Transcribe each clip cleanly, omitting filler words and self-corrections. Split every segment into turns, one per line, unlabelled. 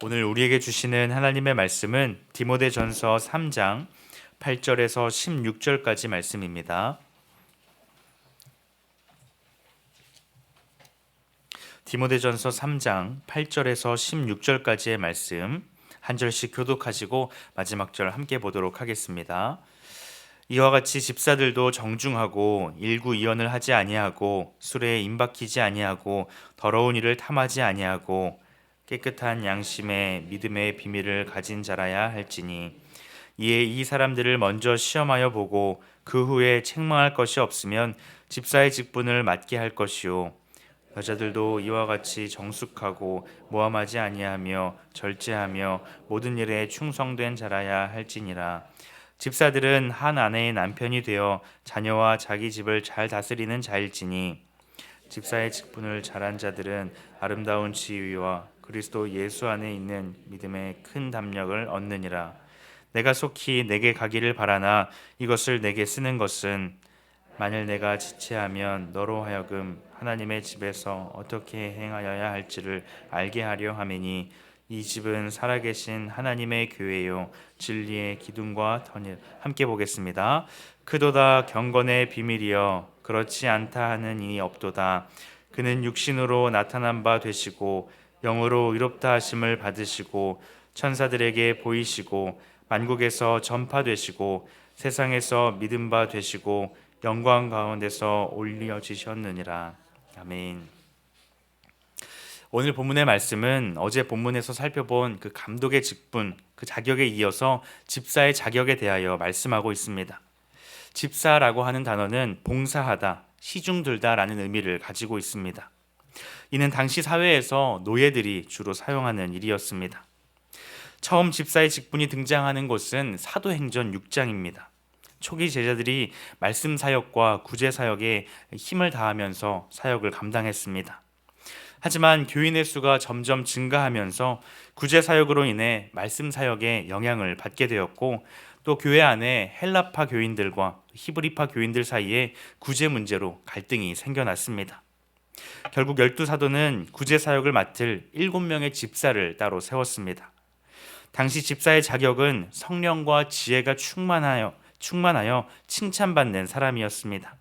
오늘 우리에게 주시는 하나님의 말씀은 디모데전서 3장 8절에서 16절까지 말씀입니다. 디모데전서 3장 8절에서 16절까지의 말씀 한 절씩 교독하시고 마지막 절 함께 보도록 하겠습니다. 이와 같이 집사들도 정중하고 일구이언을 하지 아니하고 술에 임박히지 아니하고 더러운 일을 탐하지 아니하고 깨끗한 양심의 믿음의 비밀을 가진 자라야 할지니 이에 이 사람들을 먼저 시험하여 보고 그 후에 책망할 것이 없으면 집사의 직분을 맡게 할 것이요 여자들도 이와 같이 정숙하고 모함하지 아니하며 절제하며 모든 일에 충성된 자라야 할지니라. 집사들은 한 아내의 남편이 되어 자녀와 자기 집을 잘 다스리는 자일지니 집사의 직분을 잘한 자들은 아름다운 지위와 그리스도 예수 안에 있는 믿음의 큰 담력을 얻느니라. 내가 속히 내게 가기를 바라나 이것을 내게 쓰는 것은 만일 내가 지체하면 너로 하여금 하나님의 집에서 어떻게 행하여야 할지를 알게 하려 함이니 이 집은 살아계신 하나님의 교회요 진리의 기둥과 터널. 함께 보겠습니다. 크도다 경건의 비밀이여 그렇지 않다 하는 이니 없도다. 그는 육신으로 나타난 바 되시고 영으로 의롭다 하심을 받으시고 천사들에게 보이시고 만국에서 전파되시고 세상에서 믿음 바 되시고 영광 가운데서 올려지셨느니라. 아멘. 오늘 본문의 말씀은 어제 본문에서 살펴본 그 감독의 직분, 그 자격에 이어서 집사의 자격에 대하여 말씀하고 있습니다. 집사라고 하는 단어는 봉사하다, 시중들다라는 의미를 가지고 있습니다. 이는 당시 사회에서 노예들이 주로 사용하는 일이었습니다. 처음 집사의 직분이 등장하는 곳은 사도행전 6장입니다. 초기 제자들이 말씀 사역과 구제 사역에 힘을 다하면서 사역을 감당했습니다. 하지만 교인의 수가 점점 증가하면서 구제 사역으로 인해 말씀 사역에 영향을 받게 되었고 또 교회 안에 헬라파 교인들과 히브리파 교인들 사이에 구제 문제로 갈등이 생겨났습니다. 결국 12사도는 구제 사역을 맡을 7명의 집사를 따로 세웠습니다. 당시 집사의 자격은 성령과 지혜가 충만하여 칭찬받는 사람이었습니다.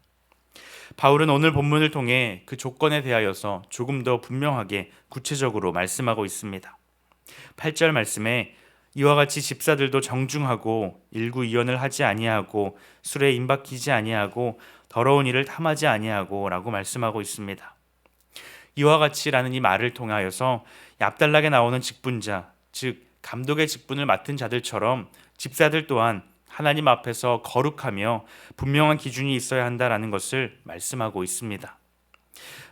바울은 오늘 본문을 통해 그 조건에 대하여서 조금 더 분명하게 구체적으로 말씀하고 있습니다. 8절 말씀에 이와 같이 집사들도 정중하고 일구이언을 하지 아니하고 술에 임박히지 아니하고 더러운 일을 탐하지 아니하고 라고 말씀하고 있습니다. 이와 같이라는 이 말을 통하여서 얍달락에 나오는 직분자, 즉 감독의 직분을 맡은 자들처럼 집사들 또한 하나님 앞에서 거룩하며 분명한 기준이 있어야 한다라는 것을 말씀하고 있습니다.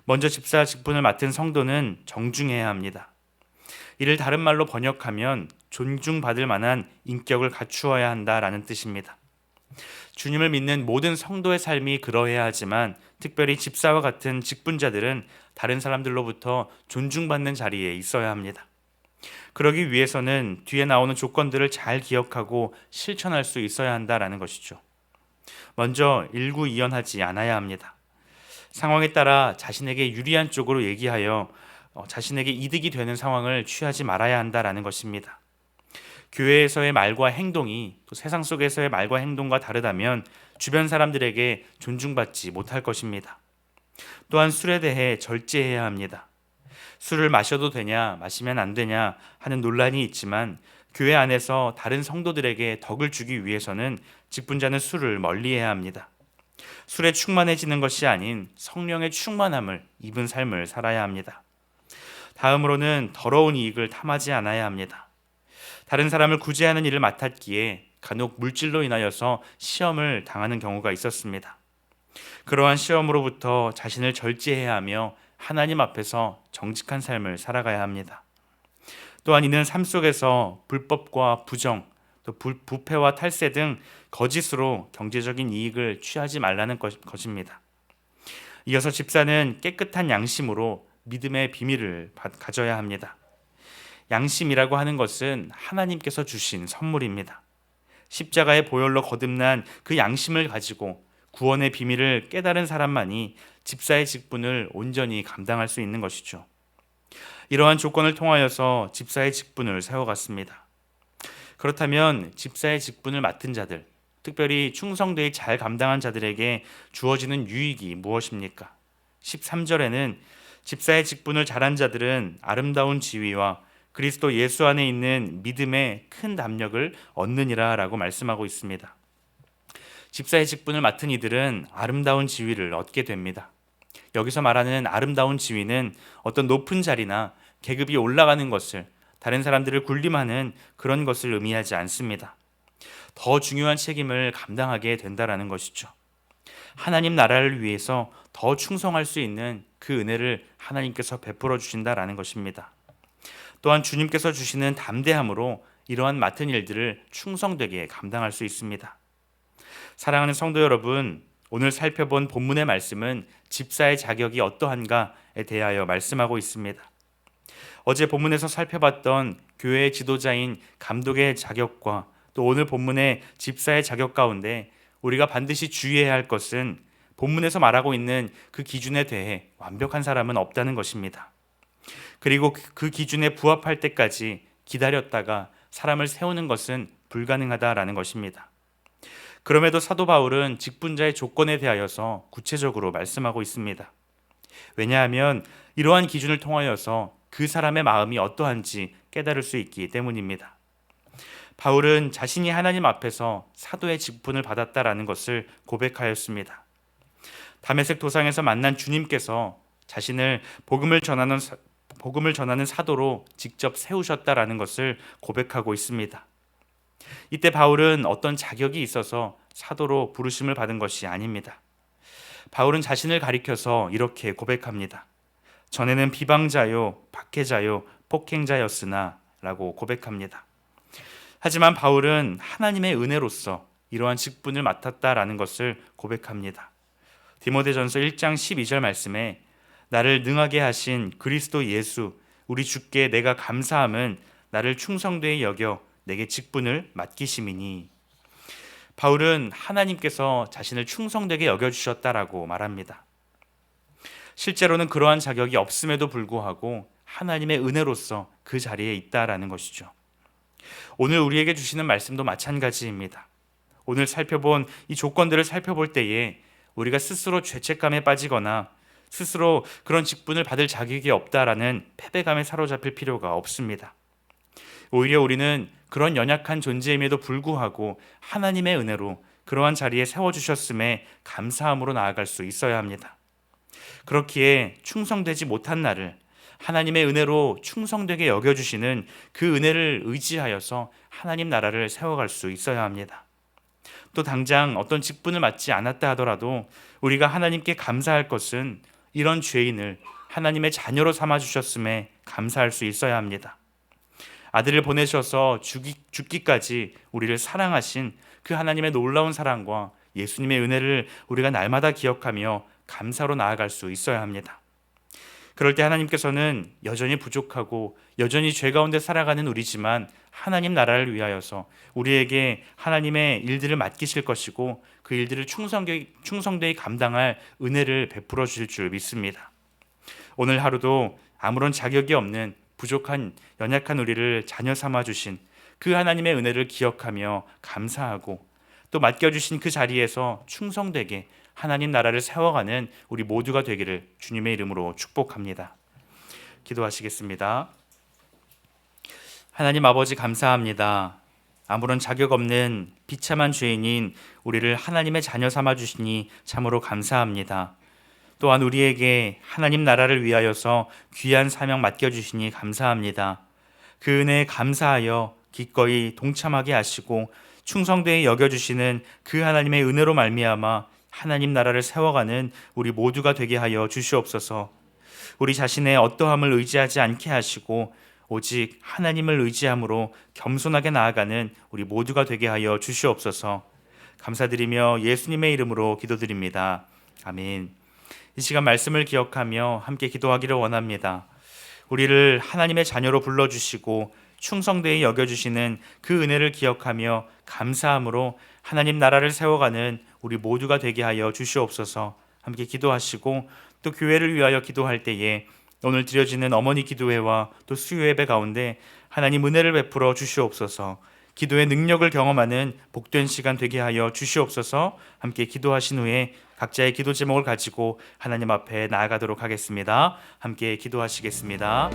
먼저 집사 직분을 맡은 성도는 정중해야 합니다. 이를 다른 말로 번역하면 존중받을 만한 인격을 갖추어야 한다라는 뜻입니다. 주님을 믿는 모든 성도의 삶이 그러해야 하지만 특별히 집사와 같은 직분자들은 다른 사람들로부터 존중받는 자리에 있어야 합니다. 그러기 위해서는 뒤에 나오는 조건들을 잘 기억하고 실천할 수 있어야 한다라는 것이죠. 먼저 일구이연하지 않아야 합니다. 상황에 따라 자신에게 유리한 쪽으로 얘기하여 자신에게 이득이 되는 상황을 취하지 말아야 한다라는 것입니다. 교회에서의 말과 행동이 또 세상 속에서의 말과 행동과 다르다면 주변 사람들에게 존중받지 못할 것입니다. 또한 술에 대해 절제해야 합니다. 술을 마셔도 되냐, 마시면 안 되냐 하는 논란이 있지만 교회 안에서 다른 성도들에게 덕을 주기 위해서는 직분자는 술을 멀리해야 합니다. 술에 충만해지는 것이 아닌 성령의 충만함을 입은 삶을 살아야 합니다. 다음으로는 더러운 이익을 탐하지 않아야 합니다. 다른 사람을 구제하는 일을 맡았기에 간혹 물질로 인하여서 시험을 당하는 경우가 있었습니다. 그러한 시험으로부터 자신을 절제해야 하며 하나님 앞에서 정직한 삶을 살아가야 합니다. 또한 이는 삶 속에서 불법과 부정, 또 부패와 탈세 등 거짓으로 경제적인 이익을 취하지 말라는 것입니다. 이어서 집사는 깨끗한 양심으로 믿음의 비밀을 가져야 합니다. 양심이라고 하는 것은 하나님께서 주신 선물입니다. 십자가의 보혈로 거듭난 그 양심을 가지고 구원의 비밀을 깨달은 사람만이 집사의 직분을 온전히 감당할 수 있는 것이죠. 이러한 조건을 통하여서 집사의 직분을 세워갔습니다. 그렇다면 집사의 직분을 맡은 자들, 특별히 충성되이 잘 감당한 자들에게 주어지는 유익이 무엇입니까? 13절에는 집사의 직분을 잘한 자들은 아름다운 지위와 그리스도 예수 안에 있는 믿음의 큰 담력을 얻느니라 라고 말씀하고 있습니다. 집사의 직분을 맡은 이들은 아름다운 지위를 얻게 됩니다. 여기서 말하는 아름다운 지위는 어떤 높은 자리나 계급이 올라가는 것을, 다른 사람들을 군림하는 그런 것을 의미하지 않습니다. 더 중요한 책임을 감당하게 된다라는 것이죠. 하나님 나라를 위해서 더 충성할 수 있는 그 은혜를 하나님께서 베풀어 주신다라는 것입니다. 또한 주님께서 주시는 담대함으로 이러한 맡은 일들을 충성되게 감당할 수 있습니다. 사랑하는 성도 여러분, 오늘 살펴본 본문의 말씀은 집사의 자격이 어떠한가에 대하여 말씀하고 있습니다. 어제 본문에서 살펴봤던 교회의 지도자인 감독의 자격과 또 오늘 본문의 집사의 자격 가운데 우리가 반드시 주의해야 할 것은 본문에서 말하고 있는 그 기준에 대해 완벽한 사람은 없다는 것입니다. 그리고 그 기준에 부합할 때까지 기다렸다가 사람을 세우는 것은 불가능하다라는 것입니다. 그럼에도 사도 바울은 직분자의 조건에 대하여서 구체적으로 말씀하고 있습니다. 왜냐하면 이러한 기준을 통하여서 그 사람의 마음이 어떠한지 깨달을 수 있기 때문입니다. 바울은 자신이 하나님 앞에서 사도의 직분을 받았다라는 것을 고백하였습니다. 다메섹 도상에서 만난 주님께서 자신을 복음을 전하는 사도로 직접 세우셨다라는 것을 고백하고 있습니다. 이때 바울은 어떤 자격이 있어서 사도로 부르심을 받은 것이 아닙니다. 바울은 자신을 가리켜서 이렇게 고백합니다. 전에는 비방자요, 박해자요, 폭행자였으나 라고 고백합니다. 하지만 바울은 하나님의 은혜로서 이러한 직분을 맡았다라는 것을 고백합니다. 디모데전서 1장 12절 말씀에 나를 능하게 하신 그리스도 예수 우리 주께 내가 감사함은 나를 충성되이 여겨 내게 직분을 맡기심이니. 바울은 하나님께서 자신을 충성되게 여겨주셨다라고 말합니다. 실제로는 그러한 자격이 없음에도 불구하고 하나님의 은혜로서 그 자리에 있다라는 것이죠. 오늘 우리에게 주시는 말씀도 마찬가지입니다. 오늘 살펴본 이 조건들을 살펴볼 때에 우리가 스스로 죄책감에 빠지거나 스스로 그런 직분을 받을 자격이 없다라는 패배감에 사로잡힐 필요가 없습니다. 오히려 우리는 그런 연약한 존재임에도 불구하고 하나님의 은혜로 그러한 자리에 세워주셨음에 감사함으로 나아갈 수 있어야 합니다. 그렇기에 충성되지 못한 나를 하나님의 은혜로 충성되게 여겨주시는 그 은혜를 의지하여서 하나님 나라를 세워갈 수 있어야 합니다. 또 당장 어떤 직분을 맡지 않았다 하더라도 우리가 하나님께 감사할 것은 이런 죄인을 하나님의 자녀로 삼아주셨음에 감사할 수 있어야 합니다. 아들을 보내셔서 죽기까지 우리를 사랑하신 그 하나님의 놀라운 사랑과 예수님의 은혜를 우리가 날마다 기억하며 감사로 나아갈 수 있어야 합니다. 그럴 때 하나님께서는 여전히 부족하고 여전히 죄 가운데 살아가는 우리지만 하나님 나라를 위하여서 우리에게 하나님의 일들을 맡기실 것이고 그 일들을 충성되이 감당할 은혜를 베풀어 주실 줄 믿습니다. 오늘 하루도 아무런 자격이 없는 부족한 연약한 우리를 자녀 삼아 주신 그 하나님의 은혜를 기억하며 감사하고 또 맡겨주신 그 자리에서 충성되게 하나님 나라를 세워가는 우리 모두가 되기를 주님의 이름으로 축복합니다. 기도하시겠습니다. 하나님 아버지 감사합니다. 아무런 자격 없는 비참한 죄인인 우리를 하나님의 자녀 삼아 주시니 참으로 감사합니다. 또한 우리에게 하나님 나라를 위하여서 귀한 사명 맡겨주시니 감사합니다. 그 은혜에 감사하여 기꺼이 동참하게 하시고 충성되이 여겨주시는 그 하나님의 은혜로 말미암아 하나님 나라를 세워가는 우리 모두가 되게 하여 주시옵소서. 우리 자신의 어떠함을 의지하지 않게 하시고 오직 하나님을 의지함으로 겸손하게 나아가는 우리 모두가 되게 하여 주시옵소서. 감사드리며 예수님의 이름으로 기도드립니다. 아멘. 이 시간 말씀을 기억하며 함께 기도하기를 원합니다. 우리를 하나님의 자녀로 불러주시고 충성되이 여겨주시는 그 은혜를 기억하며 감사함으로 하나님 나라를 세워가는 우리 모두가 되게 하여 주시옵소서. 함께 기도하시고 또 교회를 위하여 기도할 때에 오늘 드려지는 어머니 기도회와 또 수요 예배 가운데 하나님 은혜를 베풀어 주시옵소서. 기도의 능력을 경험하는 복된 시간 되게 하여 주시옵소서. 함께 기도하신 후에 각자의 기도 제목을 가지고 하나님 앞에 나아가도록 하겠습니다. 함께 기도하시겠습니다.